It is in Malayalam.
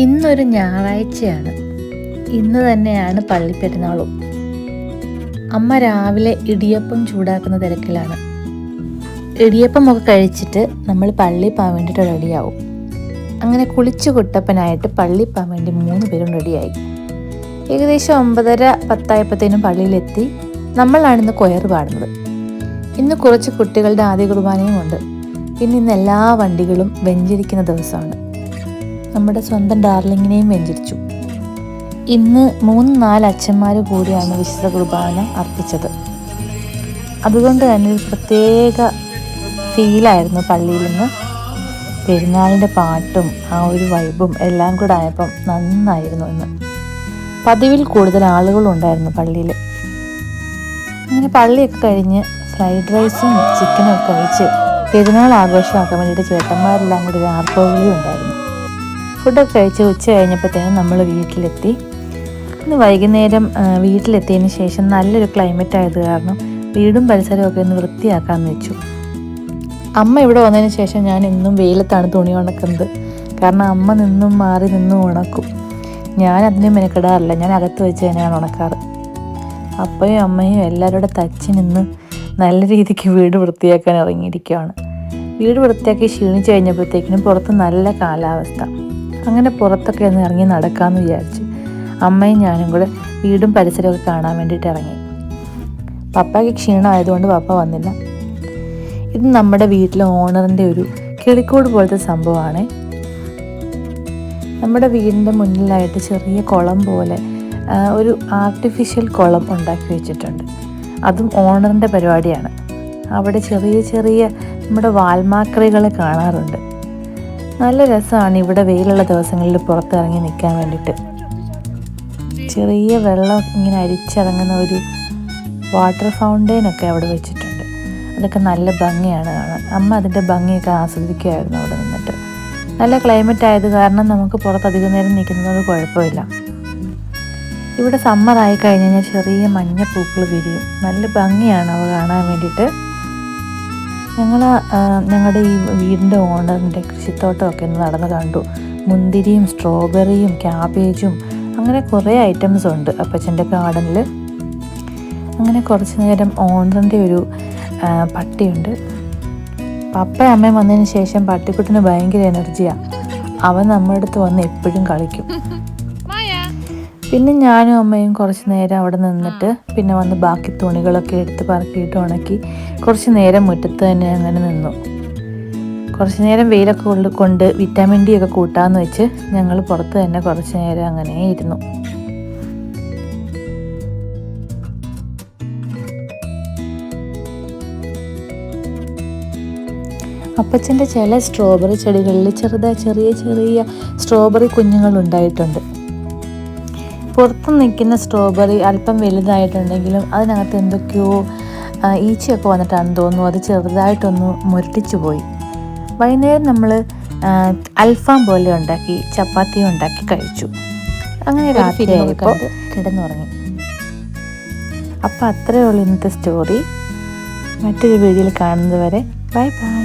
ഇന്നൊരു ഞായറാഴ്ചയാണ്. ഇന്ന് തന്നെയാണ് പള്ളിപ്പെരുന്നാളും. അമ്മ രാവിലെ ഇടിയപ്പം ചൂടാക്കുന്ന തിരക്കിലാണ്. ഇടിയപ്പമൊക്കെ കഴിച്ചിട്ട് നമ്മൾ പള്ളിയിൽ പോകാൻ വേണ്ടിയിട്ട് റെഡിയാവും. അങ്ങനെ കുളിച്ചു കുട്ടപ്പനായിട്ട് പള്ളിയിൽ പോകാൻ വേണ്ടി 3 പേരും റെഡിയായി. ഏകദേശം 9:30-10 പള്ളിയിലെത്തി. നമ്മളാണ് ഇന്ന് കൊയർ പാടുന്നത്. ഇന്ന് കുറച്ച് കുട്ടികളുടെ ആദ്യ കുർബാനയും ഉണ്ട്. പിന്നെ ഇന്ന് എല്ലാ വണ്ടികളും വെഞ്ചരിക്കുന്ന ദിവസമാണ്. നമ്മുടെ സ്വന്തം ഡാർലിങ്ങിനെയും വെഞ്ചരിച്ചു. ഇന്ന് 3-4 അച്ഛന്മാർ കൂടിയാണ് വിശുദ്ധ കുർബാന അർപ്പിച്ചത്. അതുകൊണ്ട് തന്നെ ഒരു പ്രത്യേക ഫീലായിരുന്നു പള്ളിയിൽ നിന്ന്. പെരുന്നാളിൻ്റെ പാട്ടും ആ ഒരു വൈബും എല്ലാം കൂടെ ആയപ്പം നന്നായിരുന്നു. ഇന്ന് പതിവിൽ കൂടുതൽ ആളുകളുണ്ടായിരുന്നു പള്ളിയിൽ. അങ്ങനെ പള്ളിയൊക്കെ കഴിഞ്ഞ് ഫ്രൈഡ് റൈസും ചിക്കനും ഒക്കെ കഴിച്ച് പെരുന്നാൾ ആഘോഷമാക്കാൻ വേണ്ടിയിട്ട് ചേട്ടന്മാരെല്ലാം കൂടി ഒരു ആർപ്പുവിളി ഉണ്ടായിരുന്നു. ഫുഡൊക്കെ കഴിച്ച് ഉച്ച കഴിഞ്ഞപ്പോഴത്തേനും നമ്മൾ വീട്ടിലെത്തി. ഇന്ന് വൈകുന്നേരം വീട്ടിലെത്തിയതിന് ശേഷം നല്ലൊരു ക്ലൈമറ്റ് ആയത് കാരണം വീടും പരിസരവും ഒക്കെ ഒന്ന് വൃത്തിയാക്കാമെന്ന് വെച്ചു. അമ്മ ഇവിടെ വന്നതിന് ശേഷം ഞാൻ ഇന്നും വെയിലത്താണ് തുണി ഉണക്കുന്നത്. കാരണം അമ്മ നിന്നും മാറി നിന്നും ഉണക്കും. ഞാൻ അതിന് മെനക്കെടാറില്ല. ഞാൻ അകത്ത് വെച്ച് തന്നെയാണ് ഉണക്കാറ്. അപ്പയും അമ്മയും എല്ലാവരുടെ തച്ച് നിന്ന് നല്ല രീതിക്ക് വീട് വൃത്തിയാക്കാൻ ഇറങ്ങിയിരിക്കുകയാണ്. വീട് വൃത്തിയാക്കി ക്ഷീണിച്ച് കഴിഞ്ഞപ്പോഴത്തേക്കിനും പുറത്ത് നല്ല കാലാവസ്ഥ. അങ്ങനെ പുറത്തൊക്കെ ഒന്ന് ഇറങ്ങി നടക്കാമെന്ന് വിചാരിച്ചു. അമ്മയും ഞാനും കൂടെ വീടും പരിസരമൊക്കെ കാണാൻ വേണ്ടിയിട്ട് ഇറങ്ങി. പപ്പയ്ക്ക് ക്ഷീണമായതുകൊണ്ട് പപ്പ വന്നില്ല. ഇത് നമ്മുടെ വീട്ടിലെ ഓണറിൻ്റെ ഒരു കിളിക്കൂട് പോലത്തെ സംഭവമാണ്. നമ്മുടെ വീടിൻ്റെ മുന്നിലായിട്ട് ചെറിയ കുളം പോലെ ഒരു ആർട്ടിഫിഷ്യൽ കുളം ഉണ്ടാക്കി വെച്ചിട്ടുണ്ട്. അതും ഓണറിൻ്റെ പരിപാടിയാണ്. അവിടെ ചെറിയ ചെറിയ നമ്മുടെ വാൽമാക്രികളെ കാണാറുണ്ട്. നല്ല രസമാണ് ഇവിടെ വെയിലുള്ള ദിവസങ്ങളിൽ പുറത്തിറങ്ങി നിൽക്കാൻ വേണ്ടിയിട്ട്. ചെറിയ വെള്ളം ഇങ്ങനെ അരിച്ചിറങ്ങുന്ന ഒരു വാട്ടർ ഫൗണ്ടെയിനൊക്കെ അവിടെ വെച്ചിട്ടുണ്ട്. അതൊക്കെ നല്ല ഭംഗിയാണ് കാണാൻ. അമ്മ അതിൻ്റെ ഭംഗിയൊക്കെ ആസ്വദിക്കുമായിരുന്നു അവിടെ നിന്നിട്ട്. നല്ല ക്ലൈമറ്റ് ആയത് കാരണം നമുക്ക് പുറത്ത് അധികം നേരം നിൽക്കുന്നത് കുഴപ്പമില്ല. ഇവിടെ സമ്മറായി കഴിഞ്ഞ് കഴിഞ്ഞാൽ ചെറിയ മഞ്ഞ പൂക്കൾ വിരിയും. നല്ല ഭംഗിയാണ് അവ കാണാൻ വേണ്ടിയിട്ട്. ഞങ്ങളുടെ ഈ വീടിൻ്റെ ഓണറിൻ്റെ കൃഷിത്തോട്ടമൊക്കെ ഒന്ന് നടന്ന് കണ്ടു. മുന്തിരിയും സ്ട്രോബെറിയും ക്യാബേജും അങ്ങനെ കുറേ ഐറ്റംസ് ഉണ്ട് അപ്പച്ചൻ്റെ ഗാർഡനിൽ. അങ്ങനെ കുറച്ച് നേരം ഓണറിൻ്റെ ഒരു പട്ടിയുണ്ട്. പപ്പയും അമ്മയും വന്നതിന് ശേഷം പട്ടിക്കുട്ടിന് ഭയങ്കര എനർജിയാണ്. അവൻ നമ്മുടെ അടുത്ത് വന്ന് എപ്പോഴും കളിക്കും. പിന്നെ ഞാനും അമ്മയും കുറച്ച് നേരം അവിടെ നിന്നിട്ട് പിന്നെ വന്ന് ബാക്കി തുണികളൊക്കെ എടുത്ത് പറക്കിയിട്ട് ഉണക്കി കുറച്ച് നേരം മുറ്റത്ത് തന്നെ അങ്ങനെ നിന്നു. കുറച്ച് നേരം വെയിലൊക്കെ കൊണ്ട് വിറ്റാമിൻ ഡി ഒക്കെ കൂട്ടാമെന്ന് വെച്ച് ഞങ്ങൾ പുറത്ത് തന്നെ കുറച്ച് നേരം അങ്ങനെ ഇരുന്നു. അപ്പച്ചൻ്റെ ചില സ്ട്രോബെറി ചെടികളിൽ ചെറിയ ചെറിയ സ്ട്രോബെറി കുഞ്ഞുങ്ങൾ ഉണ്ടായിട്ടുണ്ട്. പുറത്ത് നിൽക്കുന്ന സ്ട്രോബെറി അല്പം വലുതായിട്ടുണ്ടെങ്കിലും അതിനകത്ത് എന്തൊക്കെയോ ഈച്ചയൊക്കെ വന്നിട്ടാണെന്ന് തോന്നുന്നു അത് ചെറുതായിട്ടൊന്ന് മുരട്ടിച്ചു പോയി. വൈകുന്നേരം നമ്മൾ അൽഫാം പോലെ ഉണ്ടാക്കി ചപ്പാത്തിയും ഉണ്ടാക്കി കഴിച്ചു. അങ്ങനെ രാത്രിയായപ്പോൾ കിടന്നുറങ്ങി. അപ്പോൾ അത്രയേ ഉള്ളൂ ഇന്നത്തെ സ്റ്റോറി. മറ്റൊരു വീഡിയോയിൽ കാണുന്നത് വരെ ബൈ ബൈ.